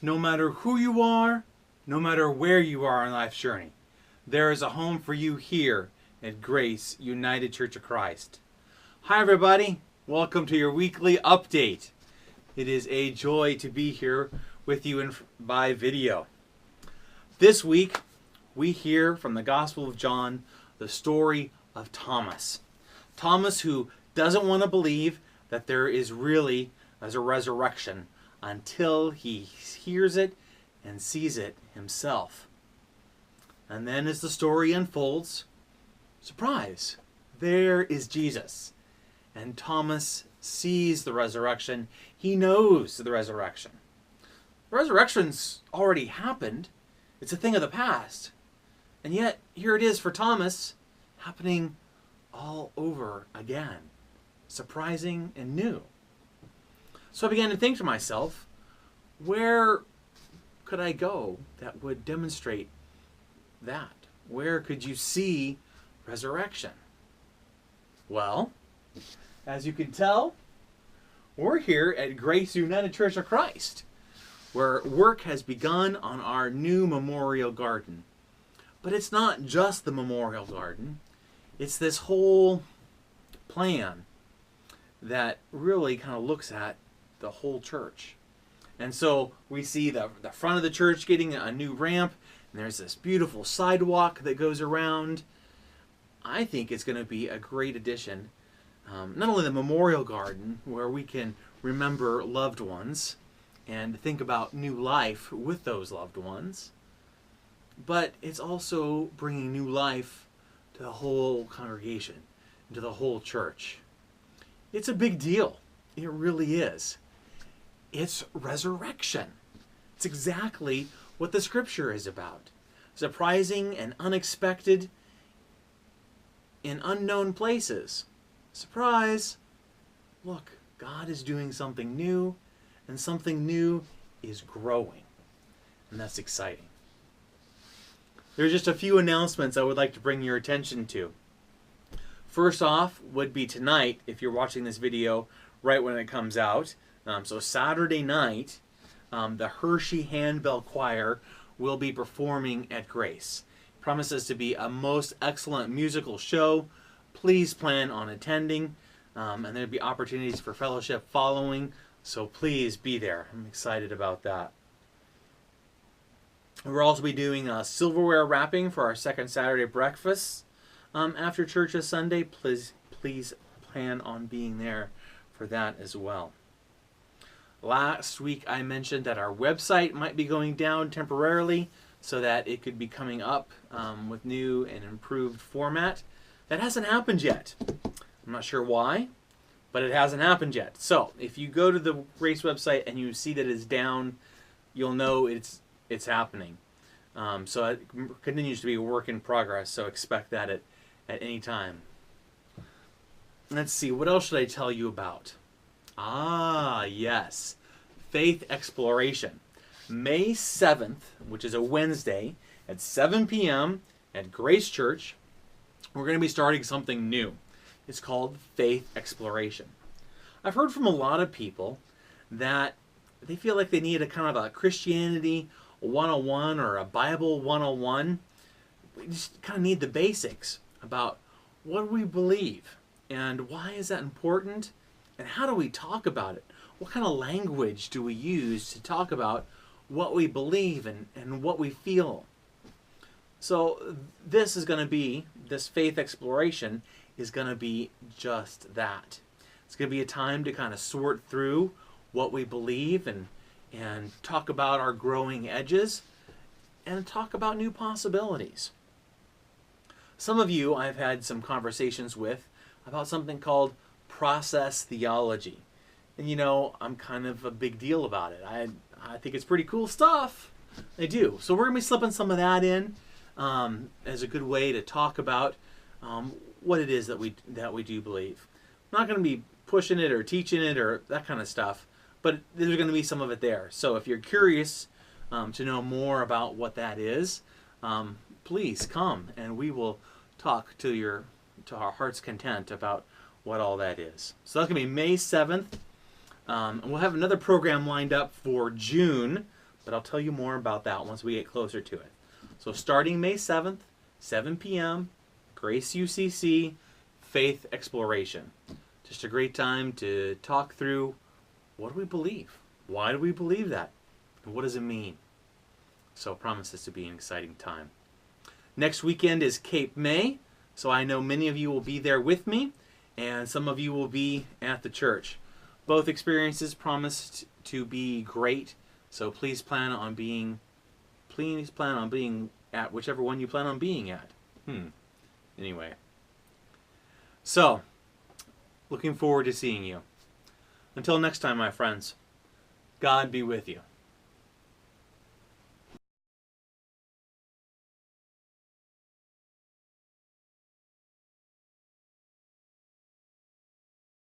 No matter who you are, no matter where you are on life's journey, there is a home for you here at Grace United Church of Christ. Hi everybody, welcome to your weekly update. It is a joy to be here with you by video. This week, we hear from the Gospel of John the story of Thomas. Thomas who doesn't want to believe that there is really a resurrection until he hears it and sees it himself. And then as the story unfolds, surprise, there is Jesus. And Thomas sees the resurrection. He knows the resurrection. The resurrection's already happened. It's a thing of the past. And yet, here it is for Thomas, happening all over again. Surprising and new. So I began to think to myself, where could I go that would demonstrate that? Where could you see resurrection? Well, as you can tell, we're here at Grace United Church of Christ, where work has begun on our new memorial garden. But it's not just the memorial garden. It's this whole plan that really kind of looks at the whole church. And so we see the front of the church getting a new ramp, and there's this beautiful sidewalk that goes around. I think it's going to be a great addition. Not only the memorial garden, where we can remember loved ones and think about new life with those loved ones, but it's also bringing new life to the whole congregation, to the whole church. It's a big deal. It really is. It's resurrection. It's exactly what the scripture is about. Surprising and unexpected in unknown places. Surprise! Look, God is doing something new, and something new is growing. And that's exciting. There's just a few announcements I would like to bring your attention to. First off would be tonight, if you're watching this video right when it comes out. So Saturday night, the Hershey Handbell Choir will be performing at Grace. Promises to be a most excellent musical show. Please plan on attending, and there'll be opportunities for fellowship following, so please be there. I'm excited about that. We'll also be doing a silverware wrapping for our second Saturday breakfast after church this Sunday. Please plan on being there for that as well. Last week I mentioned that our website might be going down temporarily so that it could be coming up with new and improved format. That hasn't happened yet. I'm not sure why, but it hasn't happened yet. So if you go to the Grace website and you see that it's down, you'll know it's happening. So it continues to be a work in progress, so expect that at any time. Let's see, what else should I tell you about? Yes, Faith Exploration. May 7th, which is a Wednesday, at 7 p.m. at Grace Church, we're going to be starting something new. It's called Faith Exploration. I've heard from a lot of people that they feel like they need a kind of a Christianity 101 or a Bible 101. We just kind of need the basics about what do we believe and why is that important and how do we talk about it? What kind of language do we use to talk about what we believe and what we feel? So this faith exploration is going to be just that. It's going to be a time to kind of sort through what we believe and talk about our growing edges and talk about new possibilities. Some of you I've had some conversations with about something called process theology. And you know, I'm kind of a big deal about it. I think it's pretty cool stuff. I do. So we're going to be slipping some of that in as a good way to talk about what it is that we do believe. I'm not going to be pushing it or teaching it or that kind of stuff, but there's going to be some of it there. So if you're curious to know more about what that is, please come and we will talk to our heart's content about what all that is. So that's going to be May 7th. And we'll have another program lined up for June, but I'll tell you more about that once we get closer to it. So starting May 7th, 7 p.m., Grace UCC, Faith Exploration. Just a great time to talk through, what do we believe? Why do we believe that? And what does it mean? So it promises to be an exciting time. Next weekend is Cape May, so I know many of you will be there with me, and some of you will be at the church. Both experiences promised to be great, so please plan on being at whichever one you plan on being at. Anyway. So, looking forward to seeing you. Until next time, my friends, God be with you.